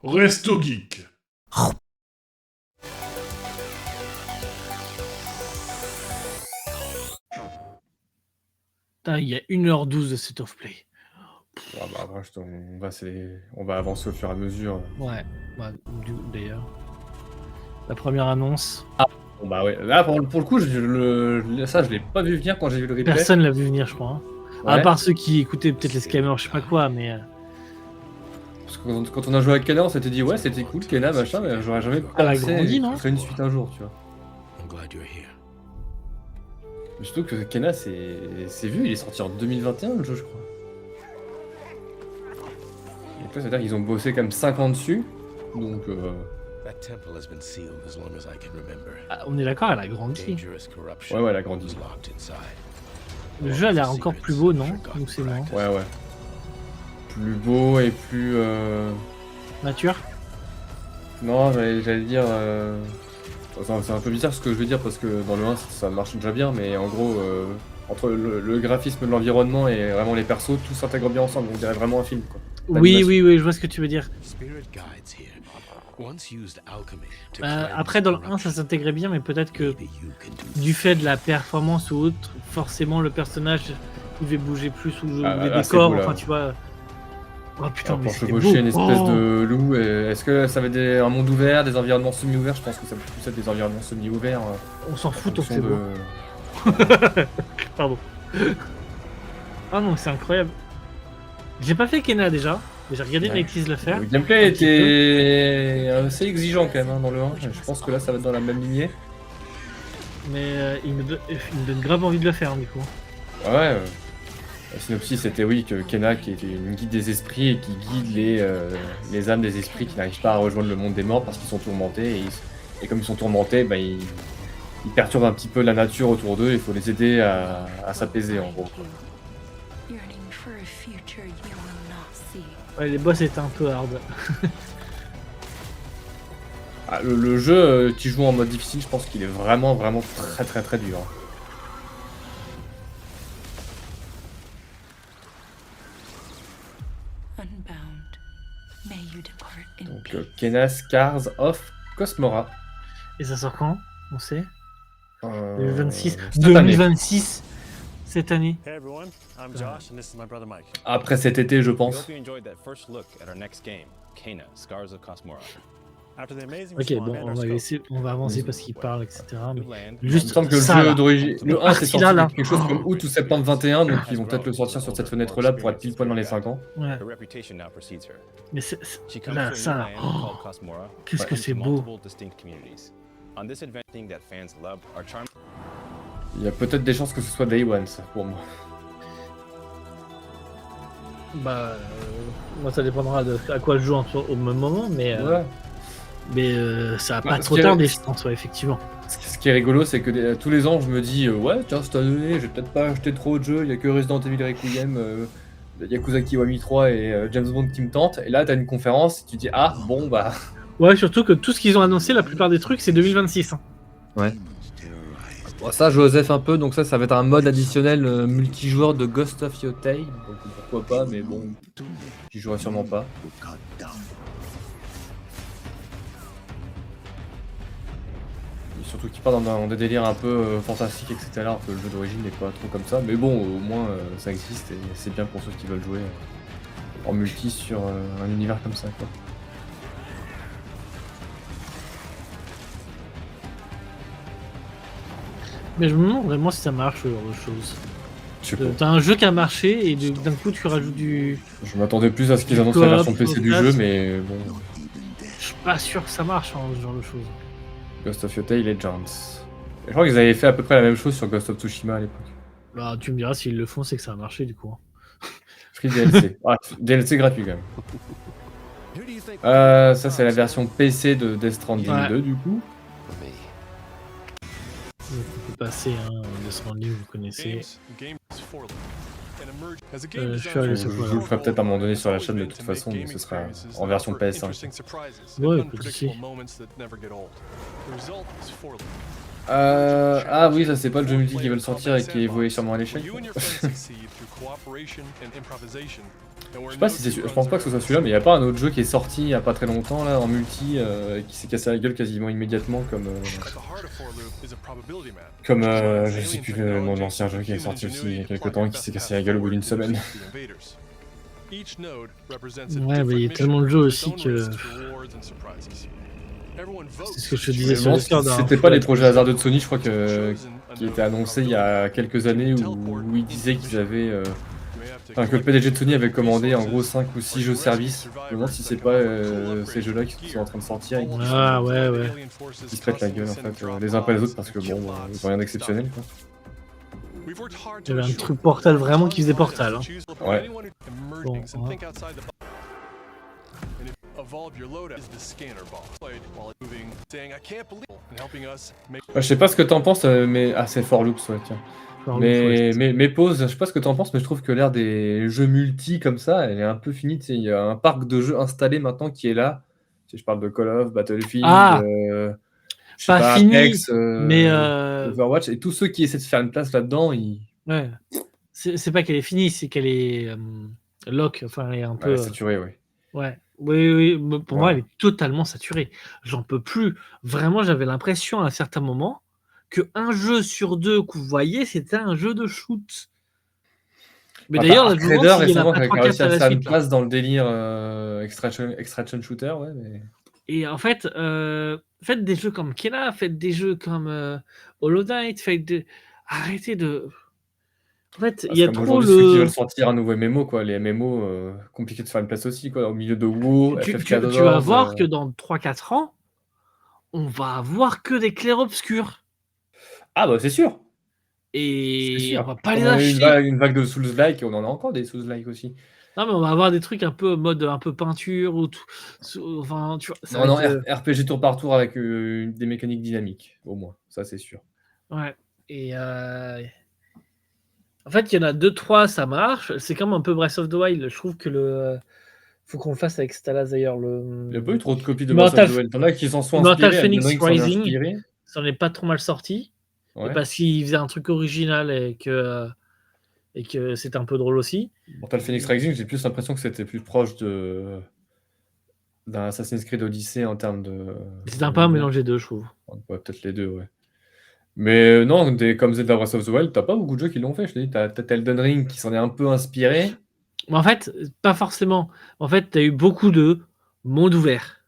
Resto Geek. Putain, il y a 1h12 de set of play. Ouais, bah, après, on va avancer au fur et à mesure. Ouais, bah, d'ailleurs. La première annonce, Bon, bah ouais, là pour le coup, ça je l'ai pas vu venir quand j'ai vu le replay. personne l'a vu venir, je crois. Hein. À Ouais. part ceux qui écoutaient peut-être les scammers, je sais pas quoi, mais. Parce que quand on a joué avec Kena, on s'était dit ouais, c'était cool, Kena, machin, mais j'aurais jamais Elle a pensé grandi, que non ce serait une suite un jour, tu vois. Mais surtout que Kena, c'est vu, il est sorti en 2021 le jeu, je crois. Donc là, c'est-à-dire qu'ils ont bossé quand même 5 ans dessus, donc Ah, on est d'accord, elle a grandi. ouais, elle a grandi. Le jeu a l'air encore plus beau, non? Ou c'est moi? Ouais. Plus beau et plus... Mature? Non, j'allais dire... C'est un peu bizarre ce que je veux dire parce que dans le 1 ça marche déjà bien, mais en gros, entre le graphisme de l'environnement et vraiment les persos, tout s'intègre bien ensemble, on dirait vraiment un film, quoi. Oui, je vois ce que tu veux dire. Après, dans le 1, ça s'intégrait bien, mais peut-être que du fait de la performance ou autre, forcément le personnage devait bouger plus ou les décors, beau, là. enfin tu vois. Oh putain, mais pour c'était chevaucher beau. une espèce de loup, est-ce que ça va être un monde ouvert, des environnements semi-ouverts? Je pense que ça peut plus être des environnements semi-ouverts. On s'en fout tant que fonction c'est beau. Pardon. Ah non, c'est incroyable. J'ai pas fait Kena déjà, mais j'ai regardé Nightly's le faire. Le gameplay était assez exigeant quand même hein, dans le 1, je pense que là ça va être dans la même lignée. Mais il me donne grave envie de le faire du coup. Ouais, la synopsis c'était oui que Kena qui était une guide des esprits et qui guide les âmes des esprits qui n'arrivent pas à rejoindre le monde des morts parce qu'ils sont tourmentés et comme ils sont tourmentés, bah, ils perturbent un petit peu la nature autour d'eux, il faut les aider à s'apaiser en gros. Ouais, les boss étaient un peu hard. Le jeu qui joue en mode difficile, je pense qu'il est vraiment très dur. Donc Kena Scars of Cosmora. Et ça sort quand? On sait? 2026. 2026 cette année. Hey everyone, I'm Josh and this is my brother Mike. Après cet été, je pense. Ok, bon, on va avancer parce qu'il parle, etc. Mais Il juste me semble que le ça, jeu d'origine, le 1 c'est sorti là. quelque chose comme août ou septembre 21, donc ils vont peut-être le sortir sur cette fenêtre-là pour être pile poil dans les 5 ans. Ouais. Mais là, ça, oh, qu'est-ce que c'est beau. Il y a peut-être des chances que ce soit Day One, ça, pour moi. Bah, moi ça dépendra de à quoi je joue au même moment, mais Ouais. Ça va pas trop tarder, je pense, ouais, effectivement. Ce qui est rigolo, c'est que tous les ans, je me dis ouais, tiens, cette année, j'ai peut-être pas acheté trop de jeux, il y a que Resident Evil Requiem, Yakuza Kiwami 3 et James Bond qui me tentent. Et là, t'as une conférence, et tu dis ah, bon, bah. Ouais, surtout que tout ce qu'ils ont annoncé, la plupart des trucs, c'est 2026. Hein. Ouais. Bon, ça, Joseph un peu, donc ça va être un mode additionnel multijoueur de Ghost of Yotei. Donc pourquoi pas, mais bon, j'y jouerai sûrement pas. Et surtout qu'il part dans des délires un peu fantastiques, etc. Alors que le jeu d'origine n'est pas trop comme ça. Mais bon, au moins ça existe et c'est bien pour ceux qui veulent jouer en multi sur un univers comme ça, quoi. Mais je me demande vraiment si ça marche, ce genre de choses. Je sais pas. T'as un jeu qui a marché et d'un coup tu rajoutes du. Je m'attendais plus à ce qu'ils annoncent la version PC du jeu, mais bon. Je suis pas sûr que ça marche, hein, ce genre de choses. Ghost of Yotei Legends. Je crois qu'ils avaient fait à peu près la même chose sur Ghost of Tsushima à l'époque. Bah, tu me diras s'ils le font, c'est que ça a marché du coup. Free DLC. Ah, DLC gratuit quand même. Ça, c'est la version PC de Death Stranding 2 du coup. On peut passer, hein, Death Stranding, vous connaissez. Je suis allé sur Je vous le ferai peut-être à un moment donné sur la chaîne de toute façon, mais ce sera en version PS5. Ouais, pas de soucis. Ah oui, ça c'est pas le jeu multi qui veulent sortir et qui est voué sûrement à l'échec. Je sais pas si c'est je pense pas que ce soit celui-là, mais il y a pas un autre jeu qui est sorti il y a pas très longtemps là en multi qui s'est cassé la gueule quasiment immédiatement comme je sais plus le nom de l'ancien jeu qui est sorti aussi il y a quelques temps et qui s'est cassé la gueule au bout d'une semaine. Ouais, mais il y a tellement de jeux aussi que. C'est ce que je te disais sur le Discord. C'était pas les projets hasardeux de Sony, je crois qui étaient annoncés il y a quelques années où ils disaient qu'ils avaient enfin, que le PDG de Sony avait commandé en gros 5 ou 6 jeux service. Je me demande si c'est pas ces jeux-là qui sont en train de sortir et Ah ouais. qui se pètent la gueule en fait, les uns après les autres parce que bon, ils ont rien d'exceptionnel quoi. Il y avait un truc Portal vraiment qui faisait Portal. Hein. Ouais. Bon, hein. Je sais pas ce que t'en penses, mais c'est For Loops, ouais, tiens. Mais pause, je sais pas ce que t'en penses, mais je trouve que l'ère des jeux multi comme ça, elle est un peu finie. Il y a un parc de jeux installé maintenant qui est là. Je parle de Call of, Battlefield, je sais pas, fini, Apex, mais Overwatch, et tous ceux qui essaient de faire une place là-dedans, ils. Ouais. C'est pas qu'elle est finie, c'est qu'elle est lock, enfin elle est un peu saturée, oui. Ouais. Oui, pour moi elle est totalement saturée. J'en peux plus. Vraiment, j'avais l'impression à un certain moment que un jeu sur deux que vous voyez, c'était un jeu de shoot. Mais d'ailleurs, Arc Raider récemment qui a réussi à faire une place dans le délire extraction shooter, ouais. Mais... Et en fait, faites des jeux comme Kena, faites des jeux comme Hollow Knight, arrêtez de. En fait, il y a trop le. Ceux qui veulent sortir un nouveau MMO, quoi. Les MMO, compliqué de faire une place aussi, quoi. Au milieu de WoW, FF14. Tu vas voir que dans 3-4 ans, on va avoir que des clairs-obscurs. Ah bah c'est sûr. Et on va pas les acheter. Une vague de Souls-like, on en a encore des Souls-like aussi. Non mais on va avoir des trucs un peu mode un peu peinture ou tout. Enfin, tu vois. Non, RPG tour par tour avec des mécaniques dynamiques, au moins. Ça c'est sûr. Ouais. Et en fait, il y en a 2-3, ça marche. C'est comme un peu Breath of the Wild. Je trouve que faut qu'on le fasse avec Stalas d'ailleurs. Il n'y a pas eu trop de copies de Breath of the Wild. T'en as qui s'en sont inspirés. Immortal Phoenix Rising, ça n'est pas trop mal sorti. Ouais. Parce qu'il faisait un truc original et que c'était un peu drôle aussi. Immortal Phoenix Rising, j'ai plus l'impression que c'était plus proche d'un Assassin's Creed Odyssey en termes de... C'était un peu un mélange des deux, je trouve. Ouais, peut-être les deux, ouais. Mais non, comme Zelda Breath of the Wild, t'as pas beaucoup de jeux qui l'ont fait. Je te dis, t'as Elden Ring qui s'en est un peu inspiré. Mais en fait, pas forcément. En fait, t'as eu beaucoup de monde ouvert,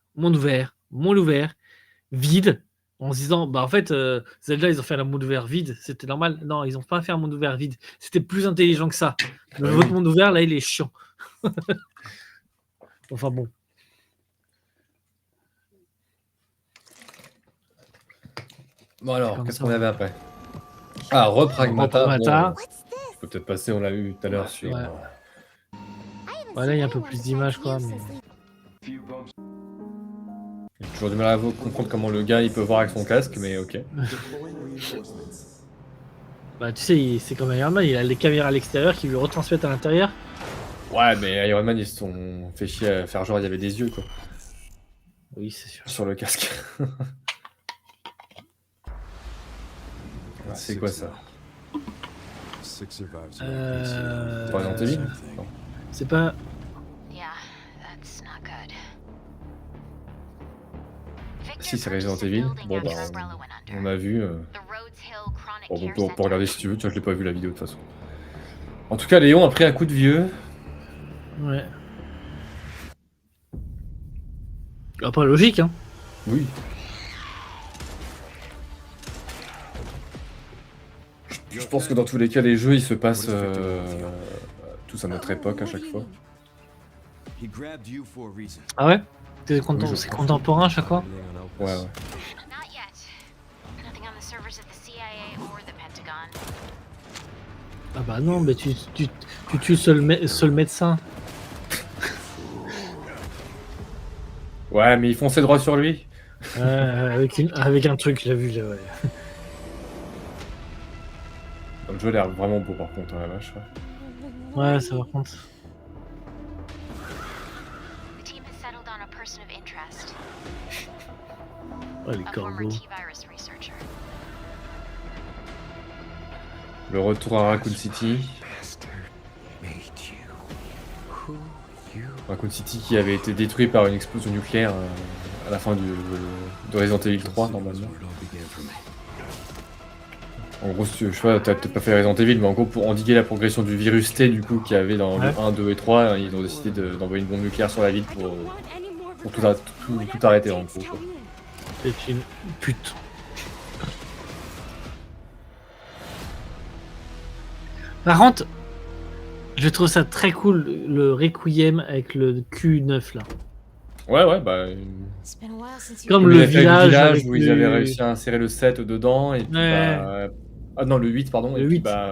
vide, en se disant, bah en fait, Zelda, ils ont fait un monde ouvert vide, c'était normal. Non, ils ont pas fait un monde ouvert vide. C'était plus intelligent que ça. Votre monde ouvert, là, il est chiant. Enfin bon. Bon alors, qu'est-ce qu'on avait après? Ah, Repragmata. Bon, je peux peut-être passer, on l'a eu tout à l'heure sur... Ouais, là, il y a un peu plus d'images, quoi. Mais... J'ai toujours du mal à comprendre comment le gars, il peut voir avec son casque, mais ok. Bah, tu sais, c'est comme Iron Man, il a les caméras à l'extérieur qui lui retransmettent à l'intérieur. Ouais, mais Iron Man, ils se sont fait chier à faire genre il y avait des yeux, quoi. Oui, c'est sûr. Sur le casque. C'est quoi ça? Resident Evil? C'est pas... Si, c'est Resident Evil. Bon, bah, on a vu. Bon, on peut regarder si tu veux. Tu vois, je l'ai pas vu la vidéo de toute façon. En tout cas, Léon a pris un coup de vieux. Ouais. Après, logique, hein. Oui. Je pense que dans tous les cas, les jeux, ils se passent tous à notre époque à chaque fois. Ah ouais? C'est contemporain à chaque fois? Ouais. Ah bah non, mais tu tues seul médecin. Ouais, mais ils font ses droits sur lui. Avec un truc, j'ai vu. Ouais. Le jeu a l'air vraiment beau par contre, la vache. Ouais, ça par contre. Ouais, les corbeaux. Le retour à Raccoon City. Raccoon City qui avait été détruit par une explosion nucléaire à la fin de Resident Evil 3 normalement. En gros, je sais pas, t'as peut-être pas fait Resident Evil, mais en gros, pour endiguer la progression du virus T, du coup, qu'il y avait dans le 1, 2 et 3, ils ont décidé d'envoyer une bombe nucléaire sur la ville pour tout arrêter, en gros. Quoi. C'est une pute. Par contre, je trouve ça très cool, le Requiem avec le Q9 là. Ouais, bah... Comme ils le avaient fait village où ils avaient réussi à insérer le 7 dedans, et puis Ouais. bah... Ah non, le 8, pardon, Le et puis 8. bah...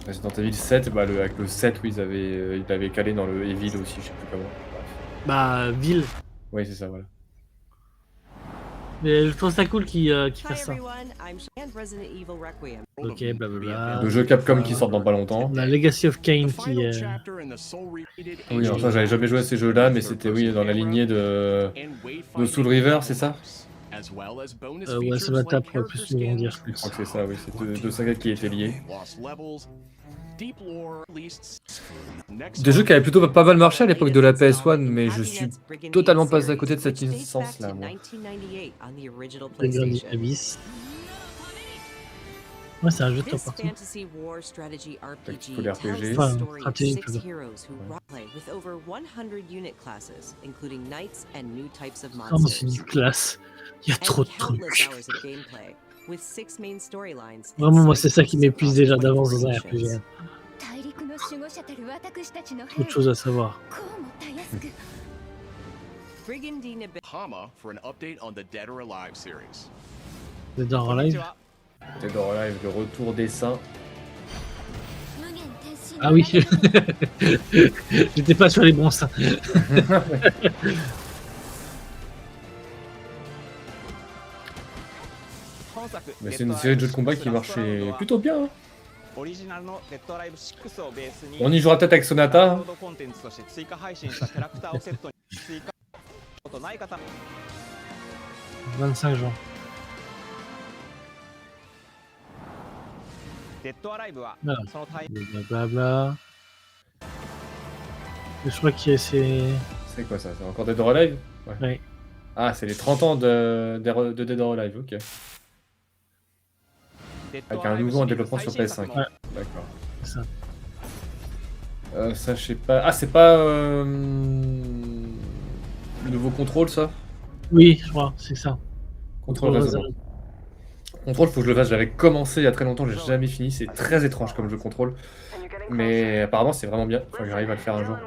Resident Evil 7, bah, avec le 7 où ils l'avaient calé dans le Evil aussi, je sais plus comment. Bref. Bah, ville. Oui, c'est ça, voilà. Mais je trouve ça cool qu'ils fassent ça. Ok, blablabla. Le jeu Capcom qui sort dans pas longtemps. La Legacy of Kain qui... Oui, alors ça, j'avais jamais joué à ces jeux-là, mais c'était, oui, dans la lignée de Soul River, c'est ça? ouais, ça doit être pour plus nous grandir. Je crois que c'est ça, oui, c'est deux sagas qui étaient liés. Des jeux qui avaient plutôt pas mal marché à l'époque de la PS1, mais je suis totalement passé à côté de cette licence-là, moi. Underground Abyss. Ouais, c'est un jeu de temps partout. Tactical RPG. Enfin, stratégie plutôt. Comment c'est une classe? Il y a trop de trucs. Vraiment, moi, c'est ça qui m'épuise déjà d'avance dans un RPG. Trop de choses à savoir. Hama for an update on the Dead or Alive series. Dead or Alive. Dead or Alive, le retour des saints. Ah oui. J'étais pas sur les bons seins. Mais c'est une série de jeux de combat qui marchait plutôt bien. Hein. On y jouera peut-être avec Sonata. Hein. 25 jours. Voilà. Blablabla. Je crois que c'est... C'est quoi ça? C'est encore Dead or Alive? Ouais. Ah, c'est les 30 ans de Dead or Alive, ok. Avec un nouveau en développement sur PS5. Ouais. D'accord. C'est ça. Ça, je sais pas. Ah, c'est pas le nouveau contrôle, ça? Oui, je crois, c'est ça. Contrôle résonant. Contrôle, faut que je le fasse. J'avais commencé il y a très longtemps, j'ai jamais fini. C'est très étrange comme jeu contrôle. Mais apparemment, c'est vraiment bien. Faut que j'arrive à le faire un jour.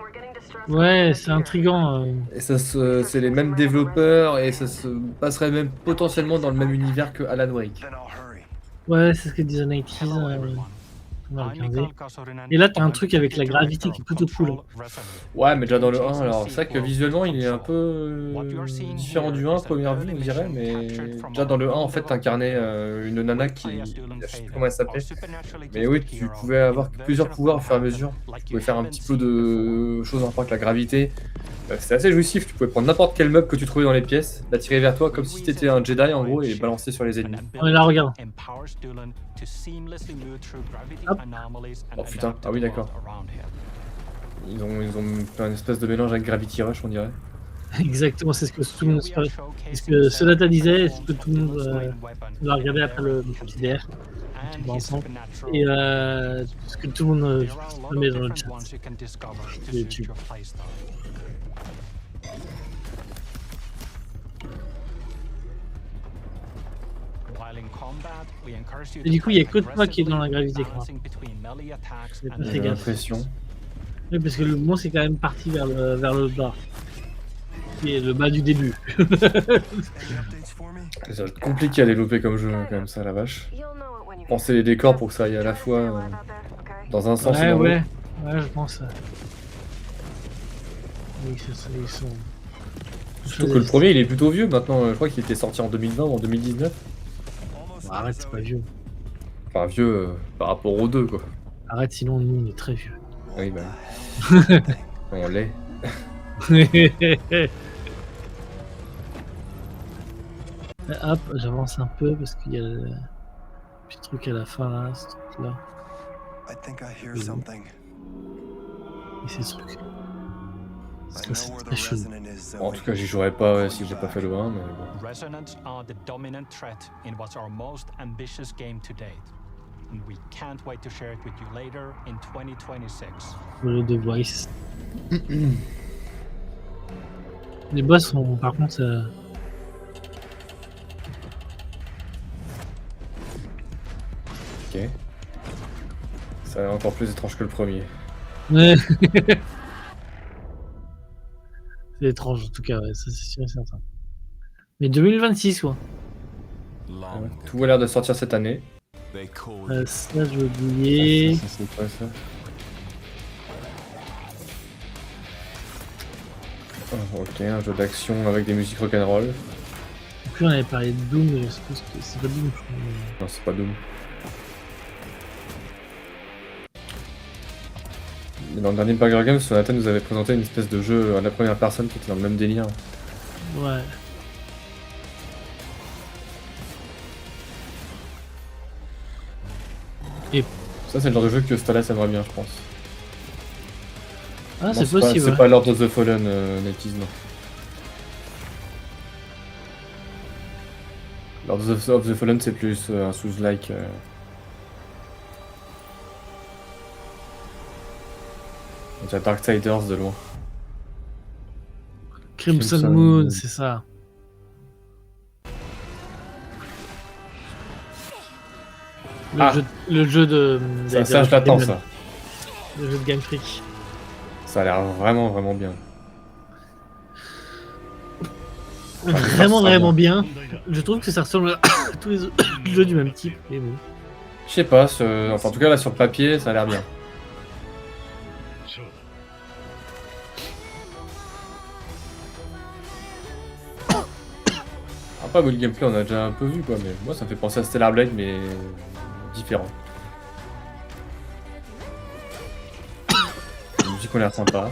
Ouais, c'est intriguant. Et c'est les mêmes développeurs et ça se passerait même potentiellement dans le même univers que Alan Wake. Ouais, c'est ce que disait Nighties. On va regarder. Et là, t'as un truc avec la gravité qui est plutôt cool. Ouais, mais déjà dans le 1, alors c'est vrai que visuellement il est un peu différent du 1 à première vue, on dirait, mais déjà dans le 1 en fait t'incarnais une nana qui, je sais plus comment elle s'appelait, mais oui, tu pouvais avoir plusieurs pouvoirs au fur et à mesure, tu pouvais faire un petit peu de choses en rapport avec la gravité, c'était assez jouissif, tu pouvais prendre n'importe quel meuble que tu trouvais dans les pièces, l'attirer vers toi comme si t'étais un Jedi en gros et balancer sur les ennemis. On est là, regarde. Hop. Oh putain, ah oui d'accord. Ils ont fait un espèce de mélange avec Gravity Rush on dirait. Exactement, c'est ce que tout le monde... C'est ce que Sonata disait, c'est ce que tout le monde va regarder après le petit DR. Ensemble. Et ce que tout le monde met dans le chat. YouTube. Et du coup, il n'y a que toi qui est dans la gravité. J'ai l'impression. Oui, parce que le monstre est quand même parti vers le bas. Qui est le bas du début. Ça va être compliqué à développer comme jeu, quand même, ça, la vache. Penser les décors pour que ça aille à la fois dans un sens et dans l'autre. Ouais, je pense. Oui, c'est ça, ils sont... Surtout que le premier, il est plutôt vieux maintenant. Je crois qu'il était sorti en 2020 ou en 2019. Bon, arrête, c'est pas vieux. Enfin, vieux par rapport aux deux, quoi. Arrête, sinon nous, on est très vieux. Oui, bah. On l'est. Hop, j'avance un peu parce qu'il y a le petit truc à la fin là, ce truc là. I think I hear Mhm. something. Et c'est ce truc. I Ça, know c'est where très the chelou. resonant is, En Zoe. tout cas, j'y jouerais pas si j'ai pas fait le 1, mais bon. Resonance are the dominant threat in what's our most ambitious game to date. And we can't wait to share it with you later in 2026. Le The Voice. Les boss sont par contre. Ok. Ça a l'air encore plus étrange que le premier. Ouais. C'est étrange en tout cas, ouais, ça c'est sûr et certain. Mais 2026 quoi. Tout a l'air de sortir cette année. Ça je vais oublier. Ça, c'est quoi ça? Oh, ok, un jeu d'action avec des musiques rock'n'roll. Puis on avait parlé de Doom, mais je sais pas ce que c'est pas Doom. Je crois, mais- Non, c'est pas Doom. Mais dans le dernier Burger Games, Sonata nous avait présenté une espèce de jeu à la première personne qui était dans le même délire. Ouais. Ça, c'est le genre de jeu que Stalas aimerait bien, je pense. Ah Non, c'est pas- possible. C'est Ouais. pas Lord of the Fallen, Netis, non. Lord of the Fallen, c'est plus un Souls-like. On dirait Darksiders de loin. Crimson Crimson Moon, Moon. c'est ça. Le, Ah. le jeu de. Ça, je l'attends, ça. Le jeu de Game Freak. Ça a l'air vraiment, vraiment bien. Vraiment, sera vraiment bien. Je trouve que ça ressemble à tous les autres jeux du même type. Mais bon. Je sais pas, enfin, en tout cas, là, sur le papier, ça a l'air bien. Après, le gameplay, on a déjà un peu vu, quoi, mais moi, ça me fait penser à Stellar Blade, mais différent. La musique, on a l'air sympa.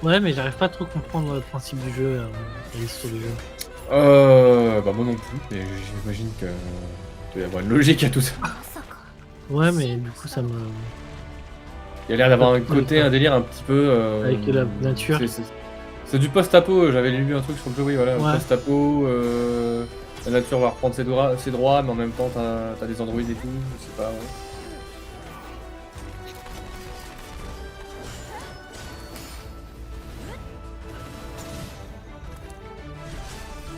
Ouais, mais j'arrive pas à trop comprendre le principe du jeu, l'histoire du jeu. Bah, moi non plus, mais j'imagine que doit y avoir une logique à tout ça. Ouais, mais du coup, ça me. Il y a l'air d'avoir un côté, un délire un petit peu. Avec la nature. C'est du post-apo, j'avais lu un truc sur le jeu, oui, voilà. Ouais. Post-apo, la nature va reprendre ses droits, mais en même temps, t'as des androïdes et tout, je sais pas, ouais.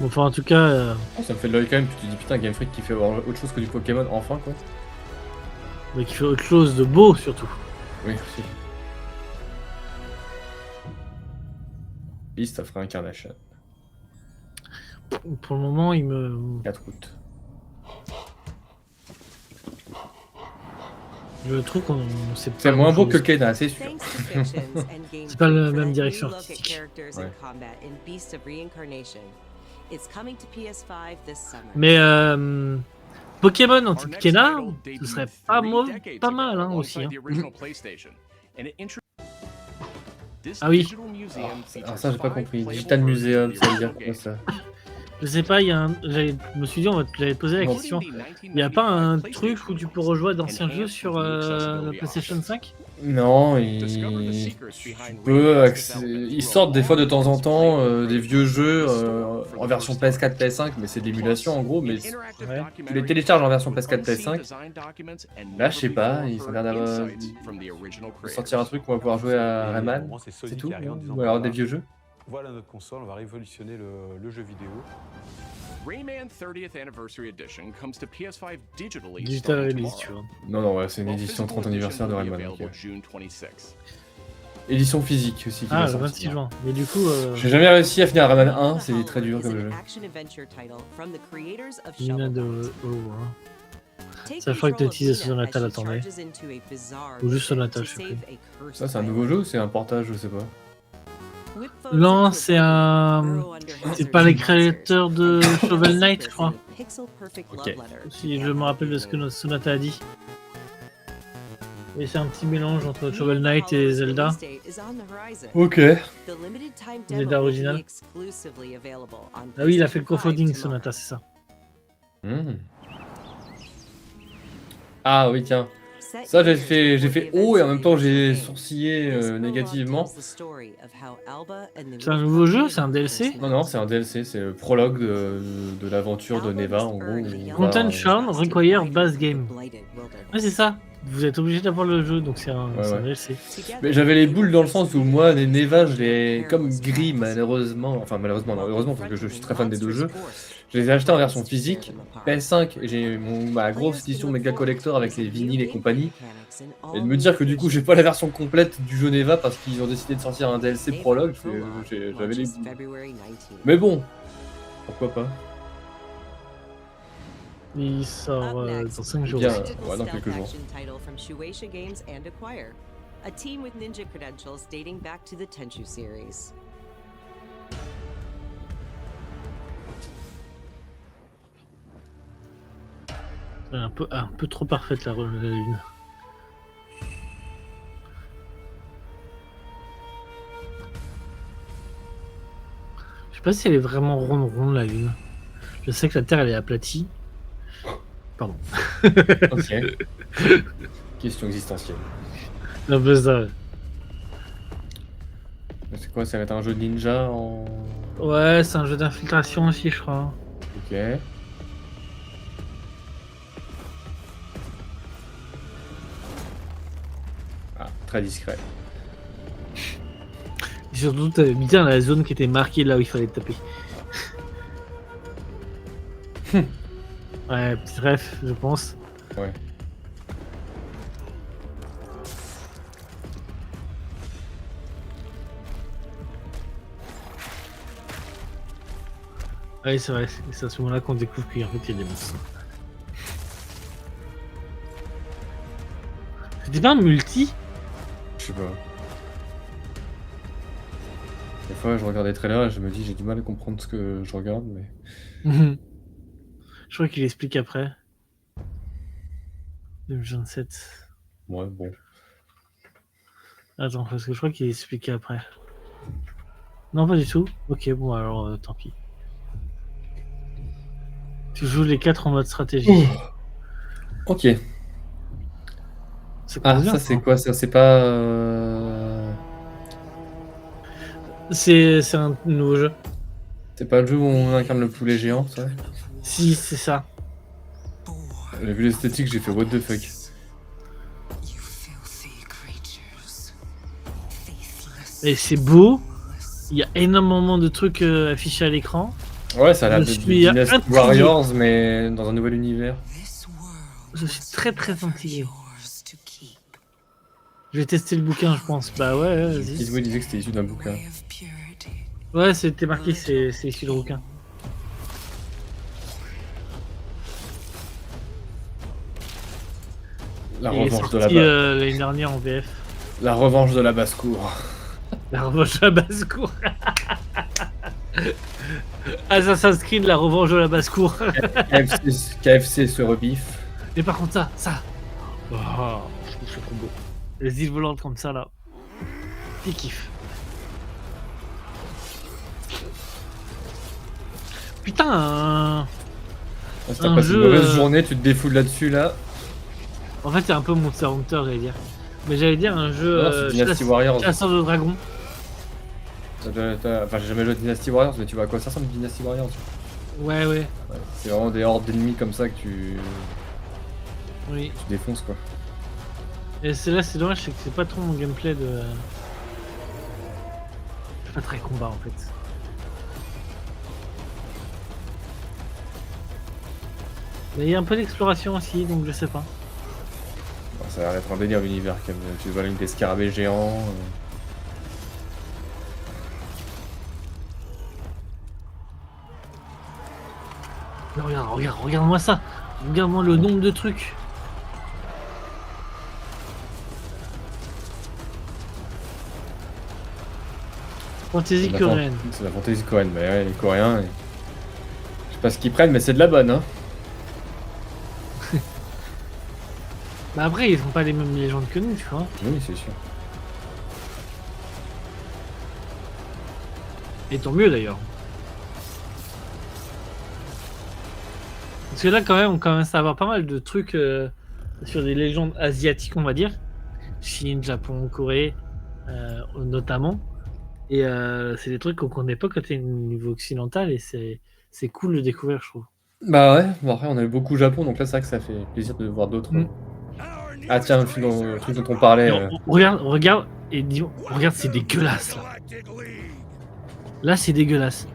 Bon, enfin, en tout cas, Oh, ça me fait de l'œil quand même, puis tu te dis putain, Game Freak qui fait autre chose que du Pokémon, enfin quoi. mais qui fait autre chose de beau surtout. Oui, aussi. Beast, ça ferait Incarnation. Pour le moment, il me. 4 août. Le truc, on sait pas. C'est moins beau que grand-chose. Kena, c'est sûr. C'est pas la même direction artistique. Ouais. Mais Pokémon en Our type next Kena, title ce debuted serait pas, 3 decades pas ago mal hein, alongside aussi. Hein. the original PlayStation. And it This Ah oui. digital museum Alors ça, j'ai pas features compris. 5 Digital playable Museum, versions ça veut of dire the quoi original ça? Je sais pas, je me suis dit, j'allais te poser la Non. question. game. Il n'y a pas un truc où tu peux rejouer d'anciens jeux sur la PlayStation 5? Non, Discover the ils secrets behind ils sortent des fois de temps en temps des vieux jeux en version PS4, PS5, mais c'est de l'émulation en gros, mais Ouais. tu les télécharges en version PS4, PS5. Là, je sais pas, ils ont l'air d'avoir sortir un truc où on va pouvoir jouer à Rayman, c'est tout? Ou alors des vieux jeux? Voilà notre console, on va révolutionner le jeu vidéo. Rayman 30th Anniversary Edition comes to PS5 digitally Digital starting release, tu tomorrow. vois. Non, ouais, c'est une While édition physical 30 anniversaire de edition will be Rayman. available Ok. June 26th. Édition physique aussi qui Ah, va le sortir. 26 juin. Mais du coup, J'ai jamais réussi à finir Rayman 1, c'est très dur comme jeu. Mina de hein. Ça, je crois que t'as utilisé Sonata l'attendait. Ou juste Sonata, je sais plus. Ça, c'est un nouveau jeu ou c'est un portage, je sais pas. Non, c'est c'est pas les créateurs de Shovel Knight, je crois. Ok. Si je me rappelle de ce que notre Sonata a dit. Et c'est un petit mélange entre Shovel Knight et Zelda. Ok. Zelda original. Ah oui, il a fait le crowdfunding Sonata, c'est ça. Ah oui, tiens. Ça, j'ai fait haut et en même temps j'ai sourcillé négativement. C'est un nouveau jeu, c'est un DLC? Non, non, c'est un DLC, c'est le prologue de l'aventure de Neva, en gros. Content Shawn require base game. Ouais, c'est ça. Vous êtes obligé d'avoir le jeu, donc c'est un ouais. DLC. Mais j'avais les boules dans le sens où moi, les Neva, je les comme gris, malheureusement. Enfin, malheureusement, non, heureusement, parce que je suis très fan des deux jeux. Je les ai achetés en version physique, PS5, et j'ai ma grosse édition Mega Collector avec les vinyles et compagnie. Et de me dire que du coup, j'ai pas la version complète du jeu Neva parce qu'ils ont décidé de sortir un DLC prologue, j'avais les boules. Mais bon, pourquoi pas. Il sort dans 5 jours. Bien, ouais, dans quelques jours. A team with ninja credentials dating back to the Tenchu series. Un peu trop parfaite la lune. Je sais pas si elle est vraiment ronde la lune. Je sais que la Terre elle est aplatie. Pardon. Ok. Question existentielle. Un peu ça. C'est quoi, ça va être un jeu de ninja en... Ouais, c'est un jeu d'infiltration aussi, je crois. Ok. Ah, très discret. Et surtout, t'avais bien la zone qui était marquée là où il fallait taper. Ouais, petit ref, je pense. Ouais. Ouais, c'est vrai, c'est à ce moment-là qu'on découvre qu'en fait il y a des monstres. C'était pas un multi? Je sais pas. Des fois, je regarde des trailers et je me dis, j'ai du mal à comprendre ce que je regarde, mais... Je crois qu'il explique après. 2027. Ouais, bon. Attends, parce que je crois qu'il explique après. Non, pas du tout. Ok, bon, alors tant pis. Tu joues les 4 en mode stratégie. Ok. C'est Ah, combien, ça c'est quoi ça? C'est pas... C'est un nouveau jeu. C'est pas le jeu où on incarne le poulet géant, ça? Si, c'est ça. J'ai vu l'esthétique, j'ai fait what the fuck. Et c'est beau. Il y a énormément de trucs affichés à l'écran. Ouais, ça a l'air Je de suis Dynasty intrigué. Warriors, mais dans un nouvel univers. Je suis très intrigué. Je vais tester le bouquin, je pense. Bah ouais, vas-y. Kizmo disait que c'était issu d'un bouquin. Ouais, c'était marqué, c'est issu de bouquin. La Il est revanche de la sorti basse. l'année dernière en VF. La revanche de la basse-cour. La revanche de la basse-cour. Assassin's Creed, la revanche de la basse-cour. KFC se rebiffe. Mais par contre, ça. Oh, je trouve c'est trop beau. Les îles volantes comme ça, là. Petit kiff. Putain, Si t'as un passé jeu, une mauvaise journée, tu te défoules là-dessus, là. en fait, c'est un peu Monster Hunter, j'allais dire. Mais j'allais dire un jeu Non, c'est Dynasty Warriors. chasseur de dragons. Enfin, j'ai jamais joué à Dynasty Warriors, mais tu vois à quoi ça ressemble Dynasty Warriors? Ouais. Ouais, c'est vraiment des hordes d'ennemis comme ça que tu Oui. défonces, quoi. Et c'est dommage, c'est que c'est pas trop mon gameplay de... C'est pas très combat, en fait. Mais il y a un peu d'exploration aussi, donc je sais pas. Bon, ça a l'air d'être un délire l'univers, quand même. Tu vois des scarabées géants. Mais regarde-moi ça. Regarde-moi le nombre de trucs. Fantaisie coréenne. C'est la fantaisie coréenne, bah ouais, les Coréens. Je sais pas ce qu'ils prennent, mais c'est de la bonne, hein. Bah après, ils ont pas les mêmes légendes que nous, tu vois. Oui, c'est sûr. Et tant mieux d'ailleurs. Parce que là, quand même, on commence à avoir pas mal de trucs sur des légendes asiatiques, on va dire. Chine, Japon, Corée, notamment. Et c'est des trucs qu'on connaît pas quand t'es au niveau occidental et c'est cool de découvrir, je trouve. Bah ouais, bon après on a eu beaucoup Japon, donc là c'est vrai que ça fait plaisir de voir d'autres. Mm. Ah tiens, le truc dont on parlait. Alors, regarde, et dis regarde, c'est dégueulasse là. Là, c'est dégueulasse.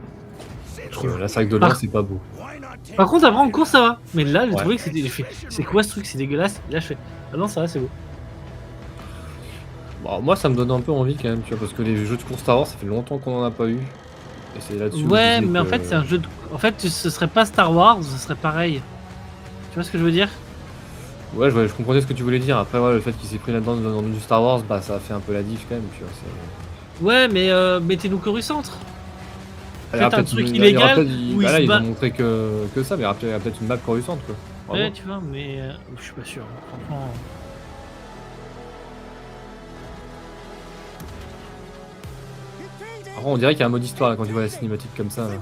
Là c'est vrai que de loin Par- c'est pas beau. Par contre, après en cours, ça va. Mais là, j'ai Ouais. trouvé que c'était. J'ai fait, c'est quoi ce truc? C'est dégueulasse. Et là, je fais, ah non, ça va, c'est beau. Bon, moi ça me donne un peu envie quand même, tu vois, parce que les jeux de course Star Wars ça fait longtemps qu'on en a pas eu. Et c'est là-dessus. où je Ouais, disais mais en que- fait, c'est un jeu de. En fait, ce serait pas Star Wars, ce serait pareil. Tu vois ce que je veux dire? Ouais, je comprenais ce que tu voulais dire. Après, ouais, le fait qu'il s'est pris là-dedans dans du Star Wars, bah ça a fait un peu la diff quand même, tu vois. Ouais, mais mettez-nous Coruscant. Centre. Il y aura Faites un peut-être truc il y aura illégal peut-être- où bah là, il se ils bat. ont montré que ça, mais il y a peut-être une map coruscante, quoi. Bravo. Ouais, tu vois, mais je suis pas sûr. Franchement. Après, on dirait qu'il y a un mode histoire là, quand tu vois la cinématique comme ça. Là.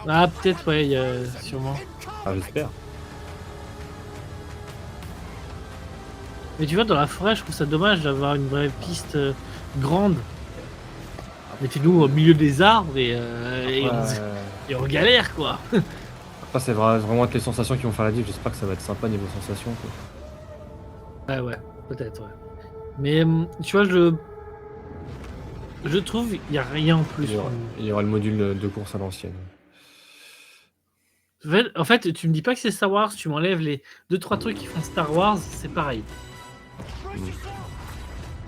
Ah, peut-être, ouais, il y a sûrement. Ah, j'espère. Mais tu vois, dans la forêt, je trouve ça dommage d'avoir une vraie piste grande. Mettez-nous au milieu des arbres et on galère, quoi. Après, c'est vraiment les sensations qui vont faire la diff. J'espère que ça va être sympa niveau sensations, quoi. Ouais, peut-être, ouais. Mais tu vois, je trouve qu'il n'y a rien en plus. Il y aura le module de course à l'ancienne. En fait, tu me dis pas que c'est Star Wars, tu m'enlèves les 2-3 trucs qui font Star Wars, c'est pareil.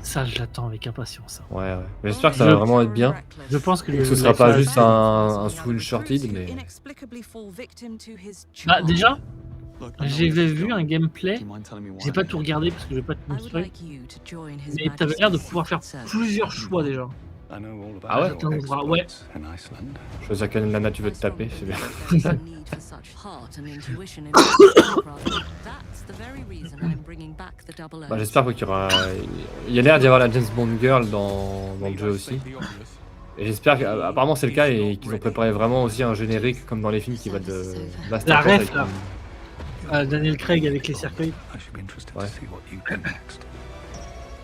Ça, je l'attends avec impatience. Ouais. Mais j'espère que ça va vraiment être bien. Je pense que Et que ce sera pas juste un screenshotted, mais. Bah, déjà, j'avais vu un gameplay. J'ai pas tout regardé parce que je vais pas te spoiler. Mais t'avais l'air de pouvoir faire plusieurs choix déjà. Ah ouais? Ouais. Choisir quelle nana tu veux te taper, c'est bien. Bah, j'espère qu'il y aura. Il y a l'air d'y avoir la James Bond Girl dans le jeu aussi. Et j'espère qu'apparemment c'est le cas et qu'ils ont préparé vraiment aussi un générique comme dans les films qui va de La ref avec là. Daniel Craig avec les cercueils. Ouais.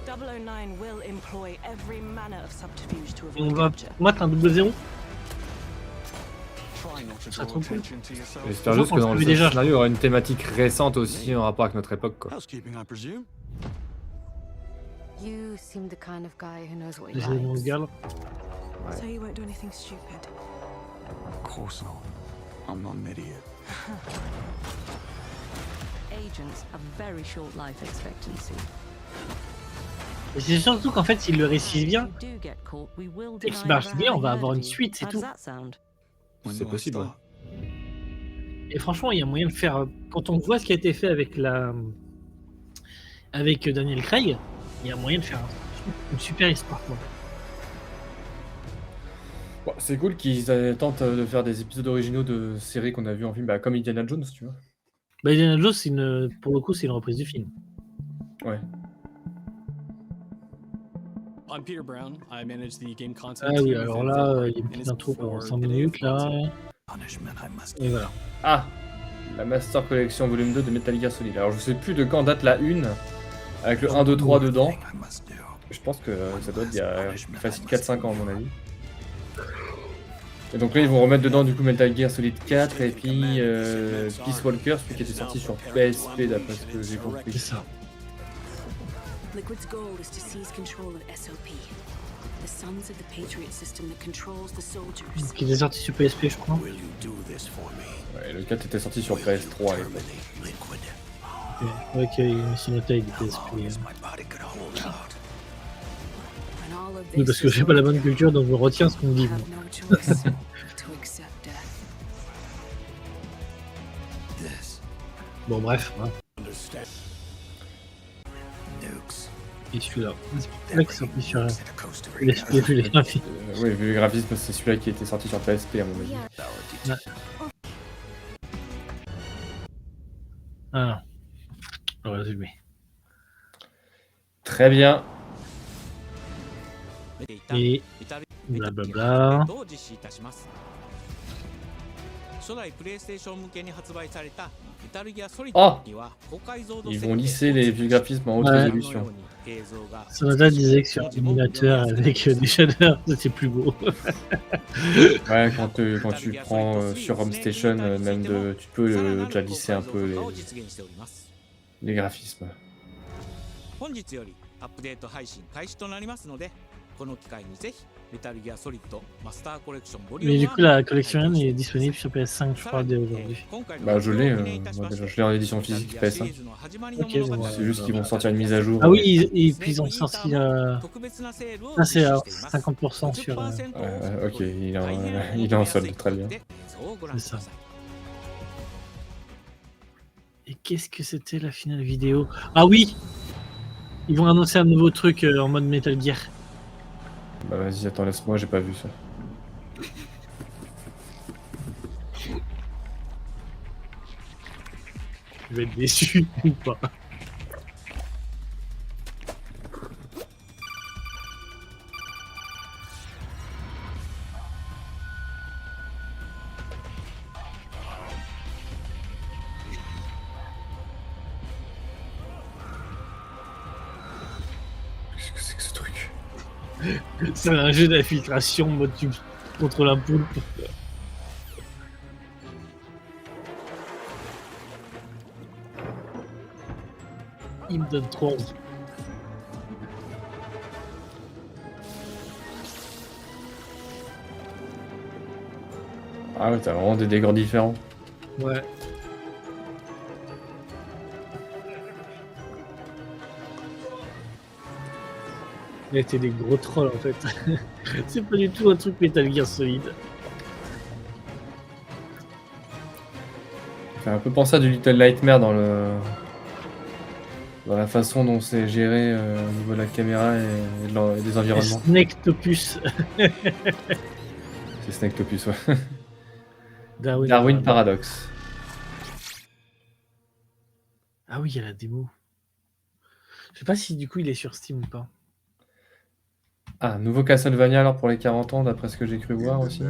009 will employ every manner of subterfuge to Et on avoid va capture. mettre un double zéro. Ça serait trop cool. J'espère juste que dans le Celui déjà, scénario il y aura une thématique récente aussi en rapport avec notre époque, quoi. Housekeeping, I presume. You seem the kind of guy who knows what he Les éléments de likes. gale. So you won't do anything stupid. Of course not. I'm not an idiot. Agents have very short life expectancy. Et c'est surtout qu'en fait, s'il le récise bien, If we do get caught, we will et qu'il deny marche ever bien, on va having avoir heard une of you. suite, c'est How tout. does that sound? When C'est do I possible, start? Et franchement, il y a moyen de faire. Quand on voit ce qui a été fait avec avec Daniel Craig, il y a moyen de faire une super histoire, quoi. Bon, c'est cool qu'ils tentent de faire des épisodes originaux de séries qu'on a vu en film, bah, comme Indiana Jones, tu vois. Bah, Indiana Jones, pour le coup, c'est une reprise du film. Ouais. I'm Peter Brown. I manage the game content. Ah oui, team alors within là, Valve, il y a une and petite it's intro pendant for 5 the day of minutes, là. content. Punishment I must Et voilà. Ah, la Master Collection Volume 2 de Metal Gear Solid. Alors je sais plus de quand date la 1, avec le 1, 2, 3 dedans. thing I must do. Je pense que ça doit être il y a facile 4-5 ans à mon avis. Et donc là ils vont remettre dedans du coup Metal Gear Solid 4 et puis Peace Walker, celui qui était sorti sur PSP d'après ce que j'ai C'est compris. ça. Liquid's goal is to seize control of SOP, the sons of the Patriot system that controls the soldiers. Qui était sorti sur PSP, je crois. Will you do this for me? Ouais, le 4 était sorti sur PS3 à l'époque. Liquid. Ouais, qu'il y a une cinématique du PSP. My body could hold out. When all of Oui, this parce que is j'ai pas la bonne over, culture, donc je retiens ce qu'on me dit. you moi. have no choice but to accept death. This. Bon, bref, hein. Understand. Nukes. Et celui-là. C'est là qui est sorti sur Nukes in a coaster les graphiques. Oui, vu le graphisme, c'est celui-là qui était sorti sur PSP à mon avis. Ouais. Ah. Le résumé. Très bien. Et blablabla. Oh, ils vont lisser les vieux graphismes en haute Ouais. résolution. Sonata disait que sur l'émulateur avec des shaders, c'était plus beau. Ouais, quand tu prends sur Home Station, tu peux déjà lisser un peu les graphismes. Mais du coup, la collection est disponible sur PS5, je crois, dès aujourd'hui. Bah, je l'ai, moi, déjà, je l'ai en édition physique PS1. Ok, bon, ouais. C'est juste qu'ils vont sortir une mise à jour. Ah oui, puis ils ont sorti. Ça, c'est 50% sur. Ok, il est en solde, très bien. C'est ça. Et qu'est-ce que c'était la finale vidéo? Ah oui! Ils vont annoncer un nouveau truc en mode Metal Gear. Bah vas-y, attends, laisse-moi, j'ai pas vu ça. Je vais être déçu ou pas. Qu'est-ce que c'est que ce truc? C'est un jeu d'infiltration mode tu contre la poule. Il me donne trop envie. Ah ouais, t'as vraiment des décors différents. Ouais. Il a été des gros trolls en fait. C'est pas du tout un truc Metal Gear Solid. Ça fait un peu penser à du Little Nightmare dans la façon dont c'est géré au niveau de la caméra et des environnements. Snaketopus. C'est Snaketopus, ouais. Darwin Paradox. Ah oui, il y a la démo. Je sais pas si du coup il est sur Steam ou pas. Ah, nouveau Castlevania alors pour les 40 ans, d'après ce que j'ai cru voir aussi.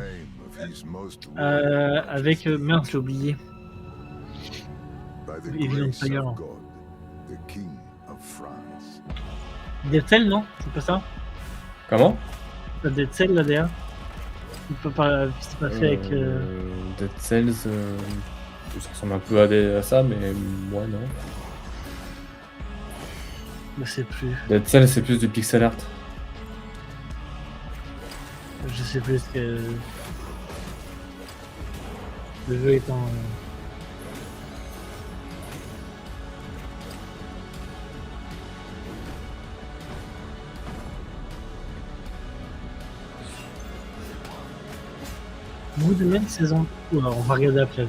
Avec mince, j'ai oublié. Evil Empire. Dead Cell, non? C'est pas ça? Comment? Pas Dead Cell là derrière? C'est pas fait avec. Dead Cells, ça ressemble un peu à ça, mais moi non. Je sais plus. Dead Cells, c'est plus du pixel art. Je sais plus ce que. Le jeu étant. Woodman saison. Ouais, on va regarder après.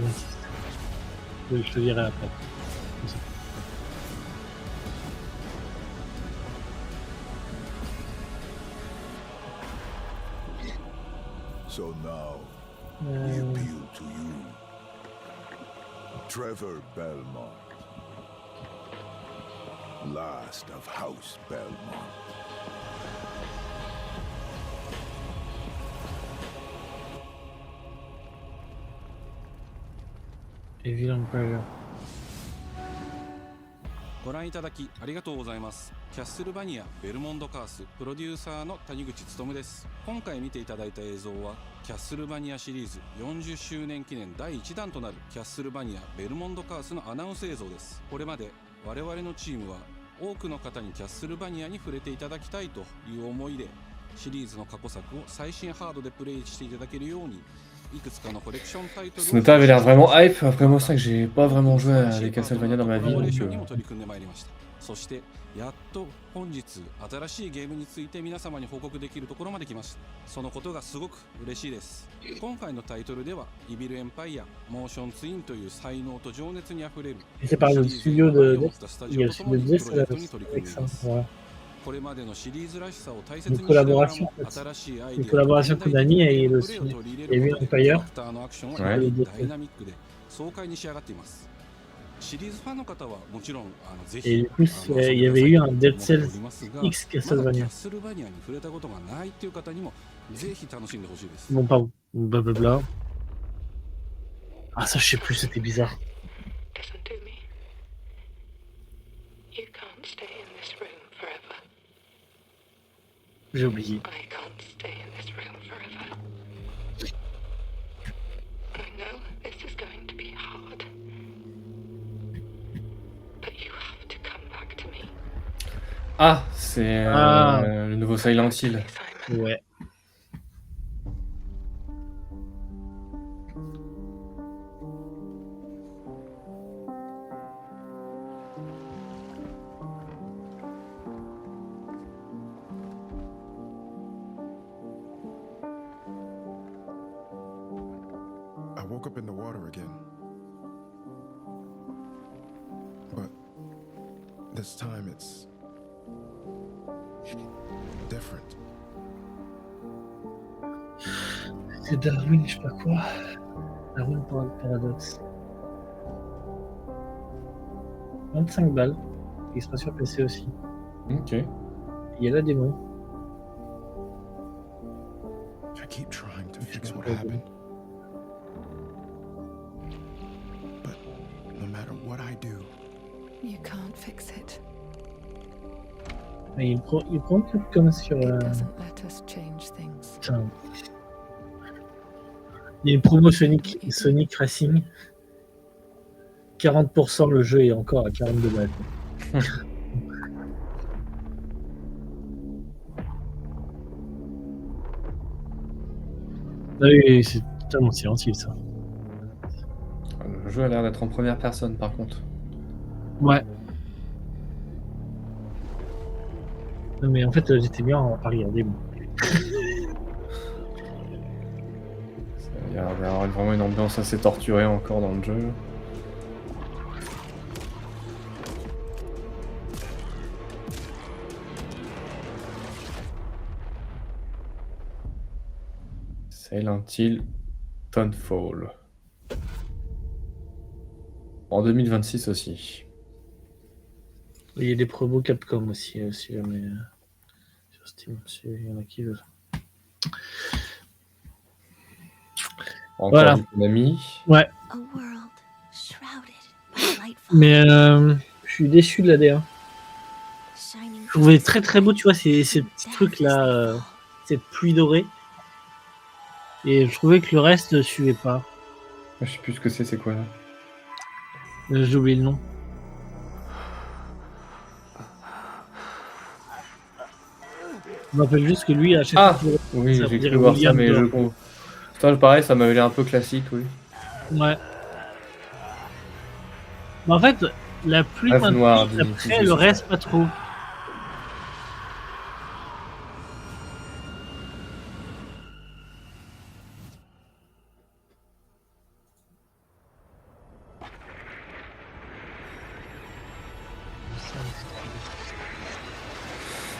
Je te dirai après. So now, we appeal to you, Trevor Belmont, last of House Belmont. Evil Empire. ご覧いただきありがとうございます。キャッスルバニアベルモンドカースプロデューサーの谷口勉です。今回見ていただいた映像はキャッスルバニアシリーズ40周年記念第1弾となるキャッスルバニアベルモンドカースのアナウンス映像です。これまで我々のチームは多くの方にキャッスルバニアに触れていただきたいという思いでシリーズの過去作を最新ハードでプレイしていただけるように Sonata avait l'air vraiment hype. Après, moi, c'est vrai que j'ai pas vraiment joué à des Castlevania dans ma vie. Donc, そしてやっと本日新しいゲームについて皆様に報告できるところまで来ました。そのことがすごく嬉しいです。今回のタイトルではイビルエンパイアモーションツインという才能と情熱にあふれるC'est par le studio de. Il y a le studio de Death avec ça. Voilà. Une collaboration Konami et le studio Evil Empire. Ouais. Et du coup, il y avait eu un Dead Cells X Castlevania. Bon, pas blablabla. Ah, ça, je sais plus, c'était bizarre. Listen to me. You can't stay in this room forever. J'ai oublié. I can't stay in this room forever. I know this is going to be hard. But you have to come back to me. Ah, c'est le nouveau Silent Hill. Ouais. I woke up in the water again. But this time it's different. C'est Darwin, je sais pas quoi. Darwin Paradox. 25 balles. Il sera sur PC aussi. Ok. Il y a la démo. I keep trying to fix what happened. But no matter what I do, You can't fix it. Mais il prend un truc comme sur. It doesn't let us change things. Putain. Il y a une promo Sonic Racing. 40%, le jeu est encore à 42 balles. Ah oui, c'est totalement silencieux ça. Le jeu a l'air d'être en première personne par contre. Ouais. Non, mais en fait, j'étais bien à regarder. Bon. Il y a vraiment une ambiance assez torturée encore dans le jeu. Silent Hill Townfall. En 2026 aussi. Il y a des promos Capcom aussi, si jamais sur Steam, il y en a qui veulent. Encore Voilà. du Konami. Ouais. Mais je suis déçu de la D1. Je trouvais très très beau, tu vois, ces petits trucs là, cette pluie dorée. Et je trouvais que le reste ne suivait pas. Je sais plus ce que c'est quoi là. J'ai oublié le nom. Je me rappelle juste que lui, à chaque fois, oui, ça j'ai dirait cru voir ça, William mais Burr. Putain, pareil, ça m'avait l'air un peu classique, oui. Ouais. Mais en fait, la pluie Rêve noir, m'intrigue, après le reste pas trop.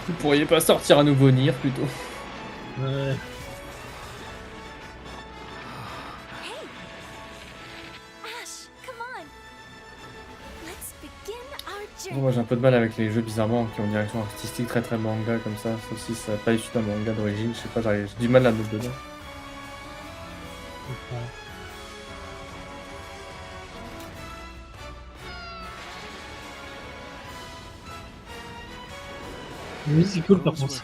Vous pourriez pas sortir un nouveau Nier plutôt. Ouais. Bon, moi j'ai un peu de mal avec les jeux bizarrement qui ont une direction artistique très très manga comme ça, sauf si ça n'a pas issu d'un manga d'origine, je sais pas, j'ai du mal à me mettre dedans. Oui, c'est cool par contre.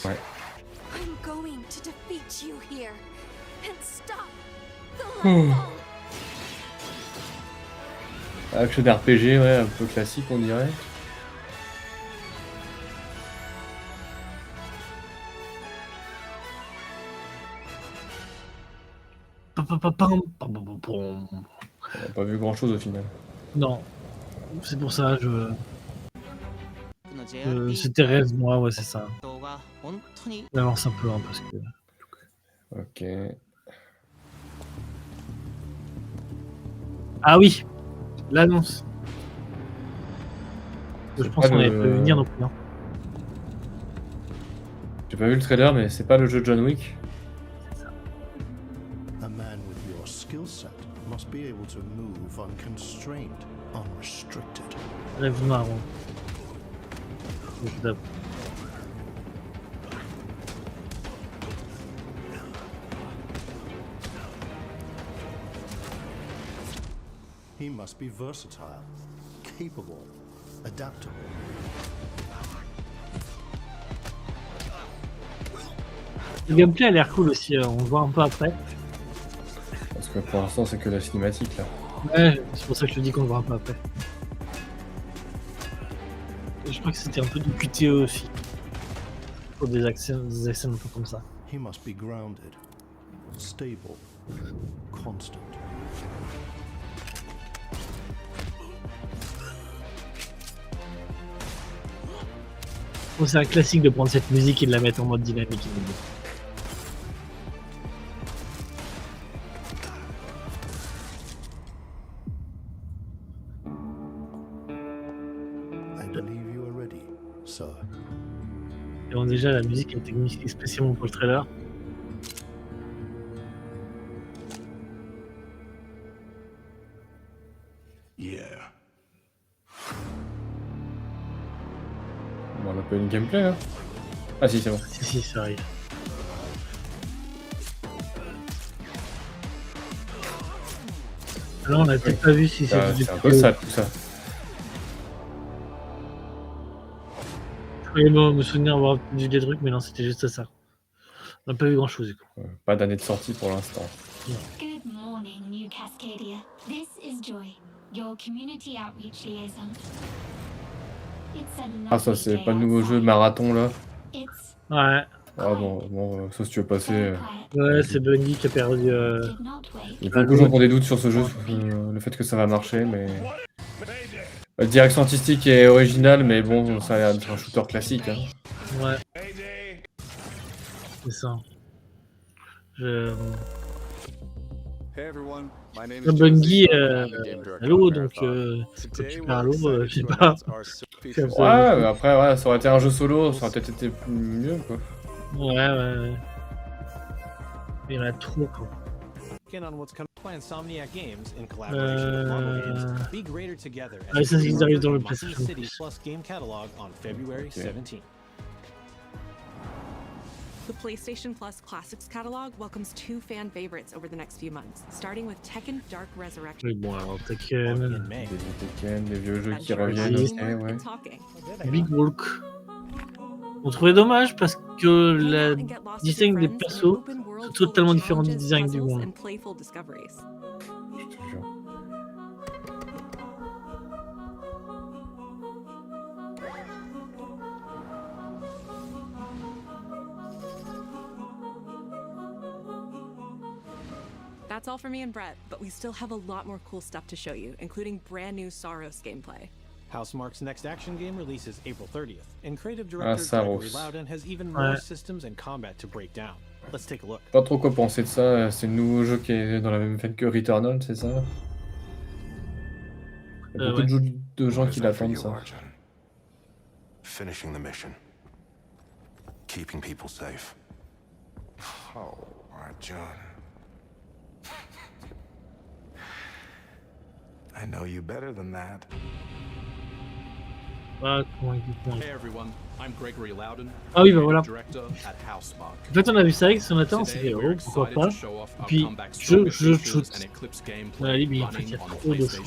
Ouais. I'm going to defeat you here and stop the Hmm. Action RPG, ouais, un peu classique on dirait. On n'a pas vu grand chose au final. Non. C'est pour ça, c'était rêve moi, ouais, c'est ça. On avance un peu, hein, parce que. Ok. Ah oui, l'annonce. Je pense qu'on avait pas vu venir non plus. Hein. J'ai pas vu le trailer, mais c'est pas le jeu John Wick. A man with your skill set must be able to move unconstrained, unrestricted. Rêve marron. He must be versatile, capable, adaptable. Le gameplay a l'air cool aussi, on le voit un peu après. Parce que pour l'instant, c'est que la cinématique là. Ouais, c'est pour ça que je te dis qu'on le voit un peu après. Et je crois que c'était un peu du QTE aussi. Pour des accents un peu comme ça. He must be grounded, stable, constant. Bon, c'est un classique de prendre cette musique et de la mettre en mode dynamique. I believe you are ready, sir. Et bon, déjà, la musique a été mixée spécialement pour le trailer. Yeah. Bon, on a pas une gameplay là. Ah si, c'est bon. Si, ça arrive. Là, on a peut-être pas vu si c'est du C'est un peu ça, tout ça. Je croyais me souvenir avoir vu des trucs, mais non, c'était juste ça. On n'a pas vu grand-chose du coup. Pas d'année de sortie pour l'instant. Good morning, New Cascadia. This is Joy, your community outreach liaison. Ah ça c'est pas le nouveau jeu marathon là. Ouais. Ah bon, sauf si tu veux passer. Ouais, c'est Bungie qui a perdu. Il y a beaucoup de gens qui ont des doutes sur ce jeu, sur le fait que ça va marcher, mais. La direction artistique est originale, mais bon, ça a l'air d'être un shooter classique. Hein. Ouais. C'est ça. Bungie, Halo, donc quand tu fais Halo, je sais pas. Ouais, mais après, ouais, ça aurait été un jeu solo, ça aurait peut-être été mieux, quoi. Ouais. Il y en a trop, quoi. Ah, ça, ils arrivent dans le PlayStation Plus. The PlayStation Plus Classics catalog welcomes two fan favorites over the next few months, starting with Tekken Dark Resurrection. Oui, bon, alors Tekken. Des vieux jeux qui reviennent aussi, ouais. Big Walk. On trouvait dommage parce que le design des persos sont totalement différent du design du monde. That's all for me and Brett, but we still have a lot more cool stuff to show you, including brand new Saros gameplay. Housemarque's next action game releases April 30th, and creative director Gregory Loudon has even more systems and combat to break down. Let's take a look. Pas trop quoi penser de ça, c'est le nouveau jeu qui est dans la même veine que Returnal, c'est ça? Il y a beaucoup de gens qui l'attendent ça. Finishing the mission. Keeping people safe. Oh, John. I know you better than that. Ah, comment il dit Hey everyone, I'm Gregory Loudon, ah oui, bah voilà. director at Housemarque. En fait, on a vu ça avec Sonata, on s'est dit, oh, pourquoi pas. Et puis, je shoot. À la limite, en fait, il y a trop de shoot.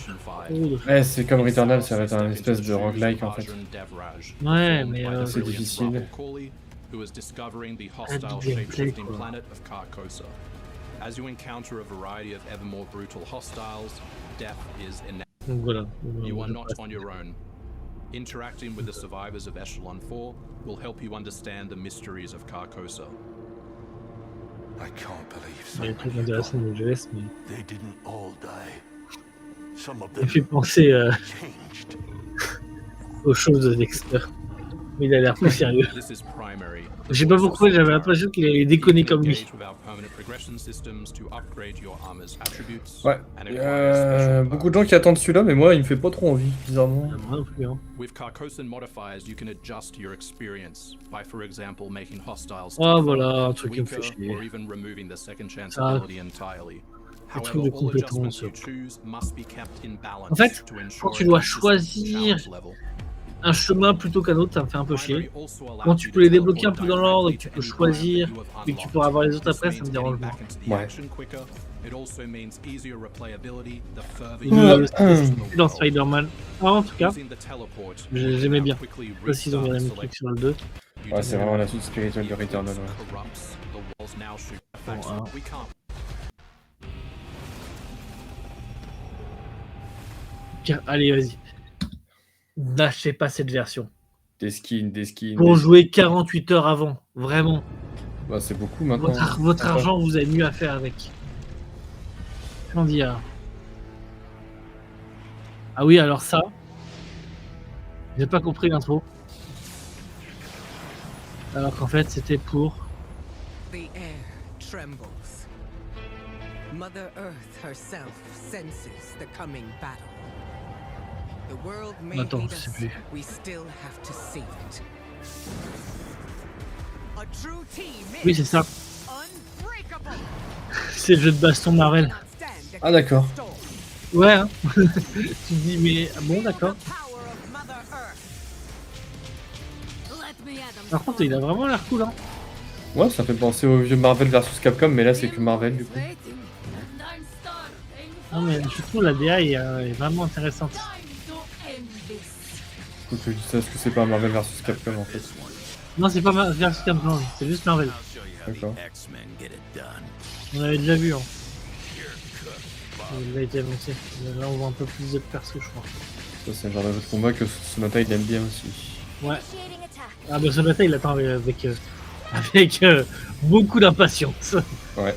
Ouais, c'est comme Returnal, ça va être un espèce de roguelike en fait. Ouais, mais c'est difficile. Who is discovering the hostile shape-shifting planet of Carcosa. As you encounter a variety of ever more brutal hostiles, death is inevitable. Donc voilà. You are not on your own. Interacting with the survivors of Echelon 4 will help you understand the mysteries of Carcosa. I can't believe so Il y a des trucs intéressants de jeunesse, mais. They didn't all die. Some of Il them fait penser changed. aux choses de Dexter. Mais il a l'air plus sérieux. Je sais pas pourquoi, j'avais l'impression qu'il allait déconner comme lui. Ouais, beaucoup de gens qui attendent celui-là, mais moi il me fait pas trop envie, bizarrement. Moi non plus, hein. Oh voilà, un truc qui me fait chier. Ah, un truc de compétence. En fait, quand tu dois choisir un chemin plutôt qu'un autre, ça me fait un peu chier. Quand tu peux les débloquer un peu dans l'ordre, que tu peux choisir, et que tu pourras avoir les autres après, ça me dérange pas. Ouais. Dans Spider-Man, en tout cas, j'aimais bien. Aussi, ils ont mis la musique sur le 2. Ouais, c'est vraiment la suite spirituelle de Returnal. Bon, hein. Allez, vas-y. N'achetez pas cette version. Des skins. Pour jouer 48 heures avant, vraiment. Bah, c'est beaucoup maintenant. Votre argent, vous avez mieux à faire avec. Comment dire? Ah oui, alors ça, j'ai pas compris l'intro. Alors qu'en fait, c'était pour... The air trembles. Mother Earth herself senses the coming battle. The world may Attends, lead je sais us, plus. we still have to save it. A true team is Oui, c'est ça. unbreakable. C'est le jeu de baston Marvel. Ah d'accord. Ouais, hein. Tu te dis, mais ah bon, d'accord. Par contre, il a vraiment l'air cool, hein. Ouais, ça fait penser au vieux Marvel vs Capcom, mais là c'est que Marvel du coup. Non, mais je trouve la DA est vraiment intéressante. Faut que je dise ça, parce que c'est pas Marvel vs Capcom en fait. Non, c'est pas versus Capcom, c'est juste Marvel. D'accord. On avait déjà vu, hein. Il a été annoncé. Là, on voit un peu plus de persos, je crois. Ça, c'est le genre de jeu de combat que Sonata il aime bien aussi. Ouais. Ah bah Sonata il attend avec beaucoup d'impatience. Ouais.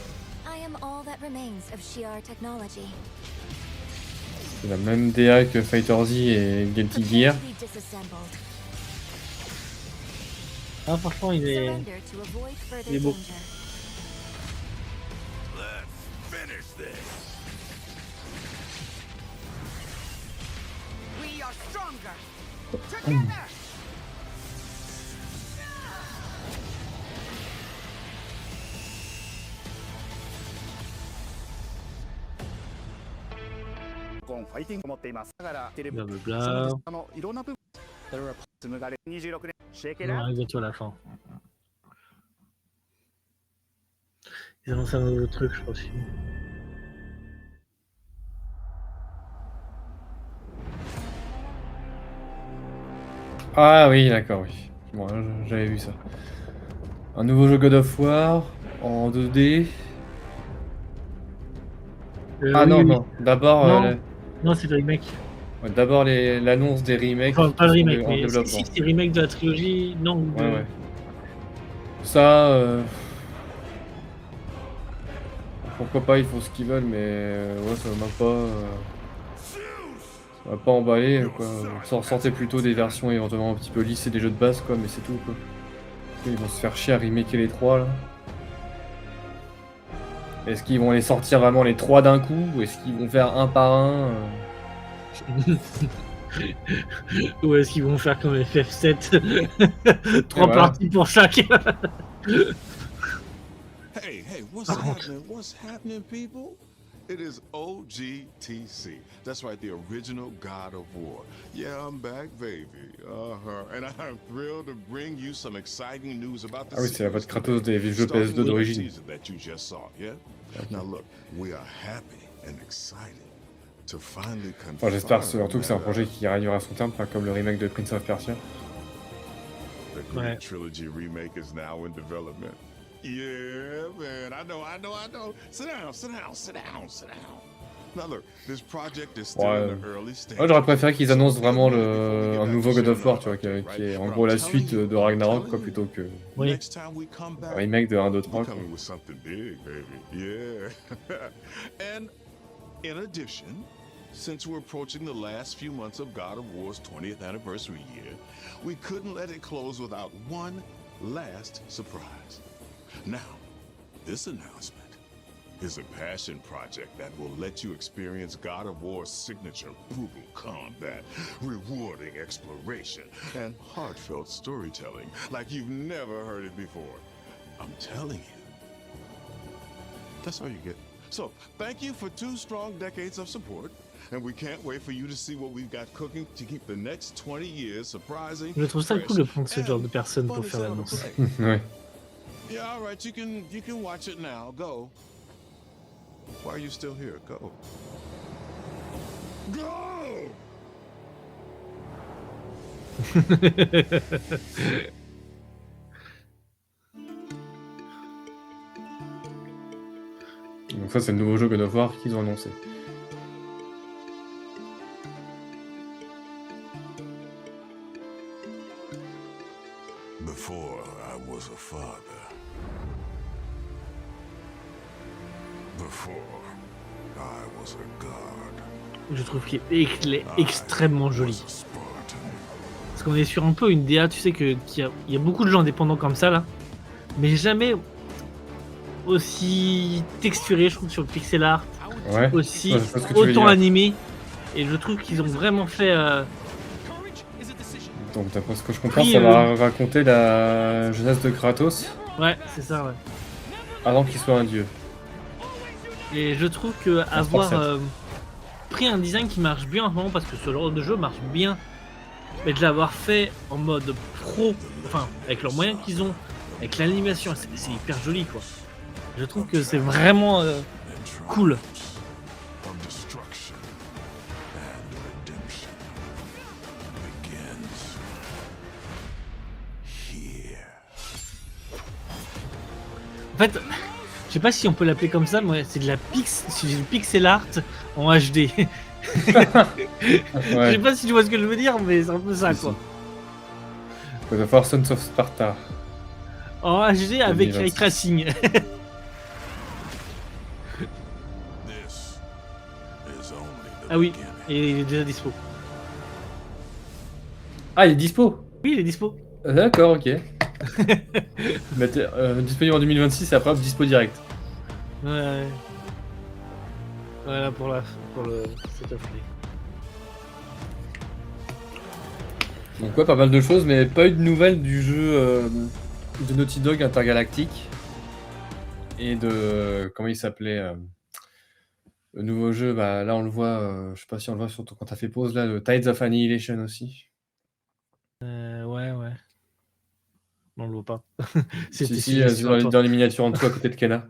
C'est la même DA que Fighter Z et Guilty Gear. Ah franchement il est beau. Blablabla. Bientôt à la fin. Ils annoncent un nouveau truc, je crois aussi. Ah oui, d'accord, oui. Bon, j'avais vu ça. Un nouveau jeu God of War en 2D. Ah oui, non, oui. non. D'abord... Non, c'est le remake. Ouais, d'abord l'annonce des remakes. Enfin, pas le remake, en mais développement. si c'est le remake de la trilogie, non. Ouais. Ça... Pourquoi pas, ils font ce qu'ils veulent, mais... ouais, ça m'a pas... Ça m'a pas emballé, quoi. Ça ressortait plutôt des versions éventuellement un petit peu lissées des jeux de base, quoi, mais c'est tout, quoi. Ils vont se faire chier à remaker les 3, là. Est-ce qu'ils vont les sortir vraiment les 3 d'un coup, ou est-ce qu'ils vont faire un par un Ou est-ce qu'ils vont faire comme FF7 3 parties pour chaque. Hey, what's happening, people? It is OGTC. That's right, the original God of War. Yeah, I'm back, baby. And I'm thrilled to bring you some exciting news about the Ah oui, c'est la voix de Kratos des vieux jeux PS2 d'origine. that you just saw, yeah? Now look, we are happy and excited to finally Enfin, j'espère surtout que c'est un projet qui arrivera à son terme, pas comme le remake de Prince of Persia. The Great Trilogy remake is now in development. Yeah, man, I know. Sit down. Now look, this project is still in the early stages. Ouais, j'aurais préféré qu'ils annoncent vraiment un nouveau God of War, tu vois, qui est en gros la suite de Ragnarok, quoi, plutôt que un remake de 1, 2, 3. Coming with something big, baby. Yeah. And in addition, since we're approaching the last few months of God of War's 20th anniversary year, we couldn't let it close without one last surprise. Now, this announcement is a passion project that will let you experience God of War's signature brutal combat, rewarding exploration, and heartfelt storytelling like you've never heard it before. I'm telling you. That's all you get. So, thank you for 2 strong decades of support. And we can't wait for you to see what we've got cooking to keep the next 20 years surprising. Je trouve ça cool de prendre ce genre de personnes pour faire l'annonce. Ouais. Yeah, all right, you can watch it now. Go. Why are you still here? Go. Go! Donc ça, c'est le nouveau jeu God of War qu'ils ont annoncé. Before I was a father. Before I was a god. Je trouve qu'il est extrêmement joli. Parce qu'on est sur un peu une DA, tu sais qu'il y a beaucoup de gens indépendants comme ça là, mais jamais aussi texturé, je trouve, sur le pixel art, ouais, aussi ouais, autant animé, et je trouve qu'ils ont vraiment fait... Donc d'après ce que je comprends, ça va raconter la jeunesse de Kratos. Ouais, c'est ça, ouais. Avant qu'il soit un dieu. Et je trouve que avoir pris un design qui marche bien en ce moment, parce que ce genre de jeu marche bien, mais de l'avoir fait en mode pro, enfin avec leurs moyens qu'ils ont, avec l'animation, c'est hyper joli quoi. Je trouve que c'est vraiment cool. En fait, je sais pas si on peut l'appeler comme ça, mais c'est du pixel art en HD. Je sais pas si tu vois ce que je veux dire, mais c'est un peu ça quoi. God of War Sons of Sparta. En HD avec ray tracing. Ah oui, et il est déjà dispo. Ah, il est dispo? Oui, il est dispo. D'accord, ok. Disponible en 2026 et après dispo direct. Ouais. Voilà pour le setup. Donc ouais, pas mal de choses, mais pas eu de nouvelles du jeu de Naughty Dog Intergalactique. Et de... comment il s'appelait le nouveau jeu, bah là on le voit, je sais pas si on le voit surtout quand t'as fait pause là, le Tides of Annihilation aussi. Ouais. On le voit pas. Si, dans les miniatures en dessous à côté de Kena.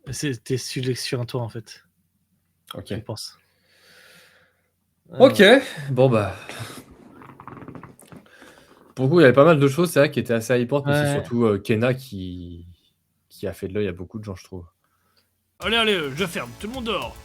C'était sur un toit en fait. Ok. Je pense. Ok, bon bah. Pour le coup, il y avait pas mal de choses, c'est vrai, qui étaient assez hypantes, mais c'est surtout Kena qui a fait de l'œil à beaucoup de gens, je trouve. Allez, je ferme, tout le monde dehors.